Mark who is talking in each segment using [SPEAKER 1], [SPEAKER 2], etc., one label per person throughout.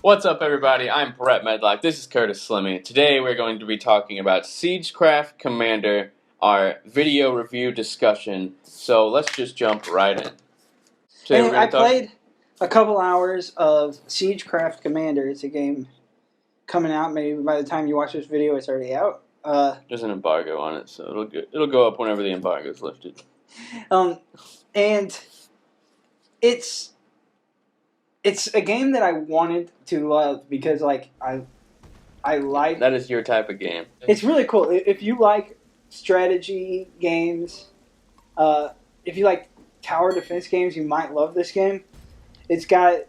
[SPEAKER 1] What's up, everybody? I'm Brett Medlock. This is Curtis Sleme. Today we're going to be talking about Siegecraft Commander, our video review discussion. So let's just jump right in.
[SPEAKER 2] Today I played a couple hours of Siegecraft Commander. It's a game coming out. Maybe by the time you watch this video, it's already out.
[SPEAKER 1] There's an embargo on it, so it'll go up whenever the embargo is lifted.
[SPEAKER 2] And it's a game that I wanted to love because I like.
[SPEAKER 1] That is your type of game.
[SPEAKER 2] It's really cool. If you like strategy games, if you like tower defense games, you might love this game. It's got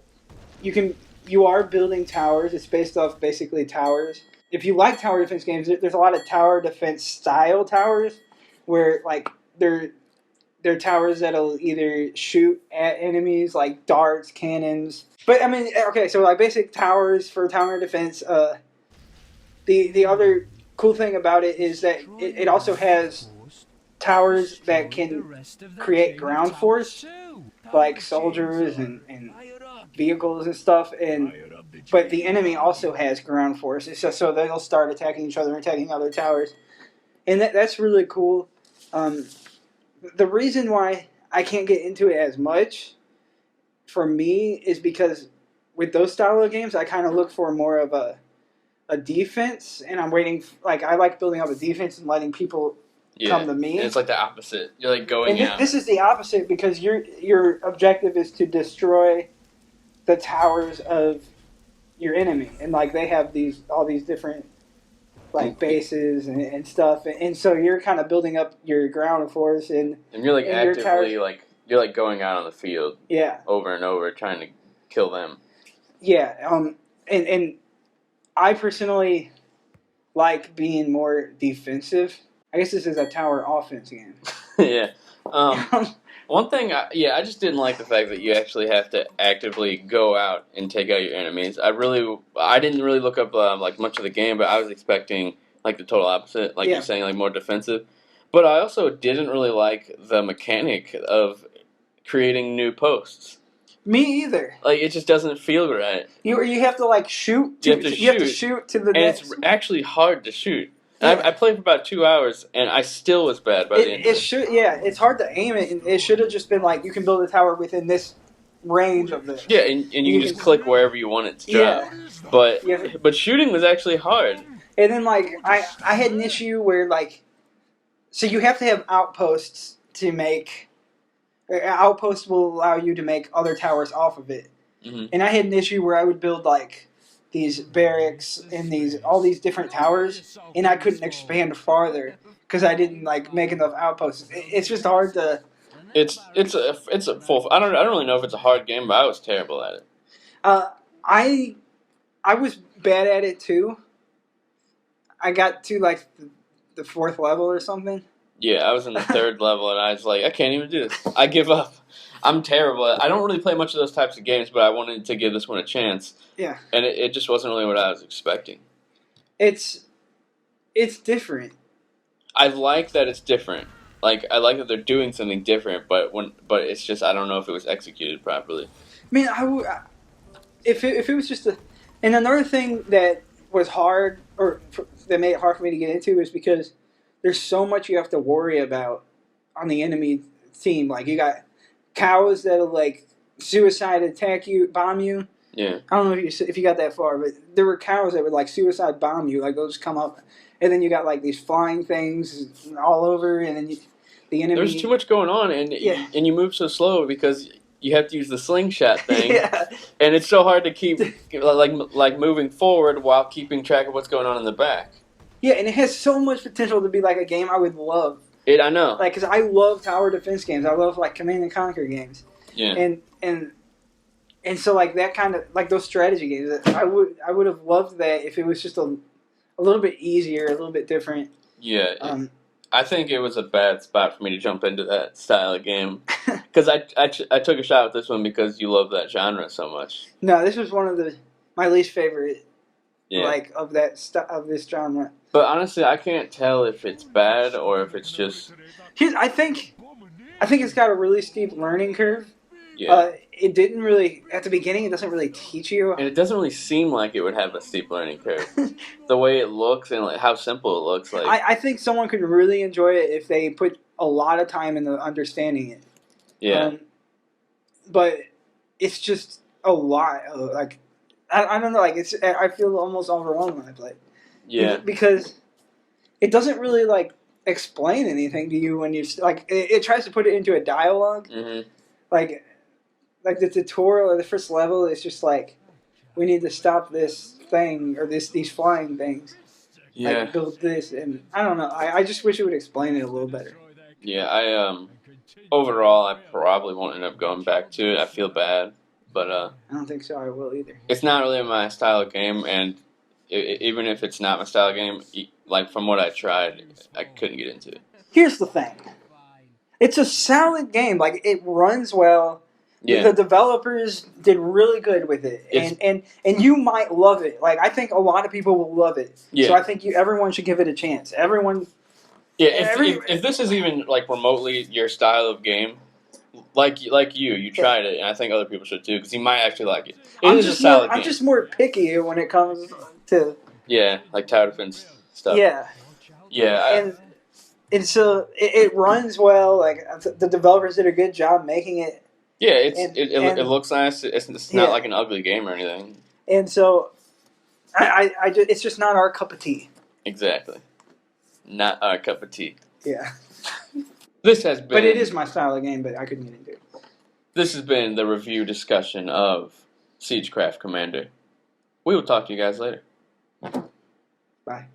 [SPEAKER 2] you are building towers. It's based off basically towers. If you like tower defense games, there's a lot of tower defense style towers where they're towers that'll either shoot at enemies like darts, cannons. But I mean, okay, so like basic towers for tower defense. The other cool thing about it is that it also has towers that can create ground force, like soldiers and vehicles and stuff. But the enemy also has ground force. It's just so they'll start attacking each other and attacking other towers, and that's really cool. The reason why I can't get into it as much, for me, is because with those style of games, I kind of look for more of a defense, and I'm waiting. I like building up a defense and letting people come to me.
[SPEAKER 1] And it's like the opposite. You're like going out.
[SPEAKER 2] This is the opposite because your objective is to destroy the towers of your enemy, and they have all these different bases and stuff, and so you're kind of building up your ground force and
[SPEAKER 1] you're actively you're going out on the field, over and over trying to kill them.
[SPEAKER 2] And I personally like being more defensive. I guess this is a tower offense game.
[SPEAKER 1] Yeah. One thing, I just didn't like the fact that you actually have to actively go out and take out your enemies. I didn't really look up much of the game, but I was expecting the total opposite, you're saying, more defensive. But I also didn't really like the mechanic of creating new posts.
[SPEAKER 2] Me either.
[SPEAKER 1] It just doesn't feel right.
[SPEAKER 2] You have to shoot. You have to shoot to the next.
[SPEAKER 1] And it's actually hard to shoot. Yeah. I played for about 2 hours, and I still was bad by the end.
[SPEAKER 2] It's hard to aim it. And it should have just been you can build a tower within this range of this.
[SPEAKER 1] Yeah, and you can just click wherever you want it to drop. Yeah. But shooting was actually hard.
[SPEAKER 2] And then I had an issue where so you have to have outposts to make. Outposts will allow you to make other towers off of it. Mm-hmm. And I had an issue where I would build these barracks and all these different towers, and I couldn't expand farther because I didn't make enough outposts. It's just hard to.
[SPEAKER 1] It's a full. I don't really know if it's a hard game, but I was terrible at it.
[SPEAKER 2] I was bad at it too. I got to the 4th level or something.
[SPEAKER 1] Yeah, I was in the 3rd level, and I was I can't even do this. I give up. I'm terrible. I don't really play much of those types of games, but I wanted to give this one a chance.
[SPEAKER 2] Yeah.
[SPEAKER 1] And it just wasn't really what I was expecting.
[SPEAKER 2] It's different. I
[SPEAKER 1] like that it's different. I like that they're doing something different, but it's just I don't know if it was executed properly.
[SPEAKER 2] I mean, if it was just and another thing that was hard that made it hard for me to get into is because there's so much you have to worry about on the enemy team. You got cows that'll suicide attack you, bomb you.
[SPEAKER 1] Yeah.
[SPEAKER 2] I don't know if you got that far, but there were cows that would suicide bomb you. They'll just come up, and then you got these flying things all over, and then the enemy.
[SPEAKER 1] There's too much going on, and you move so slow because you have to use the slingshot thing.
[SPEAKER 2] Yeah.
[SPEAKER 1] And it's so hard to keep moving forward while keeping track of what's going on in the back.
[SPEAKER 2] Yeah, and it has so much potential to be a game I would love.
[SPEAKER 1] I know.
[SPEAKER 2] Because I love tower defense games. I love Command and Conquer games.
[SPEAKER 1] Yeah.
[SPEAKER 2] And so that kind of those strategy games. I would have loved that if it was just a little bit easier, a little bit different.
[SPEAKER 1] Yeah. I think it was a bad spot for me to jump into that style of game because I took a shot with this one because you love that genre so much.
[SPEAKER 2] No, this was one of my least favorite. Of this genre.
[SPEAKER 1] But honestly, I can't tell if it's bad or if it's just.
[SPEAKER 2] I think it's got a really steep learning curve.
[SPEAKER 1] Yeah.
[SPEAKER 2] it didn't really at the beginning. It doesn't really teach you.
[SPEAKER 1] And it doesn't really seem like it would have a steep learning curve. The way it looks and like how simple it looks, like
[SPEAKER 2] I think someone could really enjoy it if they put a lot of time into understanding it.
[SPEAKER 1] yeah,
[SPEAKER 2] But it's just a lot. Like I don't know. Like I feel almost overwhelmed when I play it.
[SPEAKER 1] yeah,
[SPEAKER 2] Because it doesn't really like explain anything to you when you like. It tries to put it into a dialogue.
[SPEAKER 1] mm-hmm.
[SPEAKER 2] Like the tutorial or the first level is just like, we need to stop this thing or these flying things.
[SPEAKER 1] Yeah,
[SPEAKER 2] Like build this, and I don't know. I just wish it would explain it a little better.
[SPEAKER 1] yeah. Overall, I probably won't end up going back to it. I feel bad, but
[SPEAKER 2] I don't think so. I will either.
[SPEAKER 1] it's not really my style of game, and even if it's not my style of game, like from what I tried, I couldn't get into it.
[SPEAKER 2] Here's the thing. It's a solid game. Like, it runs well.
[SPEAKER 1] Yeah,
[SPEAKER 2] The developers did really good with it, and you might love it. Like, I think a lot of people will love it.
[SPEAKER 1] yeah.
[SPEAKER 2] So I think everyone should give it a chance. Everyone.
[SPEAKER 1] Yeah, if this is even like remotely your style of game, like you tried it, and I think other people should too, because you might actually like it. It is a solid game.
[SPEAKER 2] I'm just more picky when it comes to
[SPEAKER 1] like tower defense stuff.
[SPEAKER 2] yeah.
[SPEAKER 1] Yeah,
[SPEAKER 2] And so it runs well. Like, the developers did a good job making it.
[SPEAKER 1] yeah.
[SPEAKER 2] It
[SPEAKER 1] looks nice. It's not like an ugly game or anything.
[SPEAKER 2] And so it's just not our cup of tea.
[SPEAKER 1] Exactly, not our cup of tea.
[SPEAKER 2] Yeah.
[SPEAKER 1] This has been.
[SPEAKER 2] But it is my style of game. But I couldn't get into it.
[SPEAKER 1] This has been the review discussion of Siegecraft Commander. We will talk to you guys later.
[SPEAKER 2] Bye.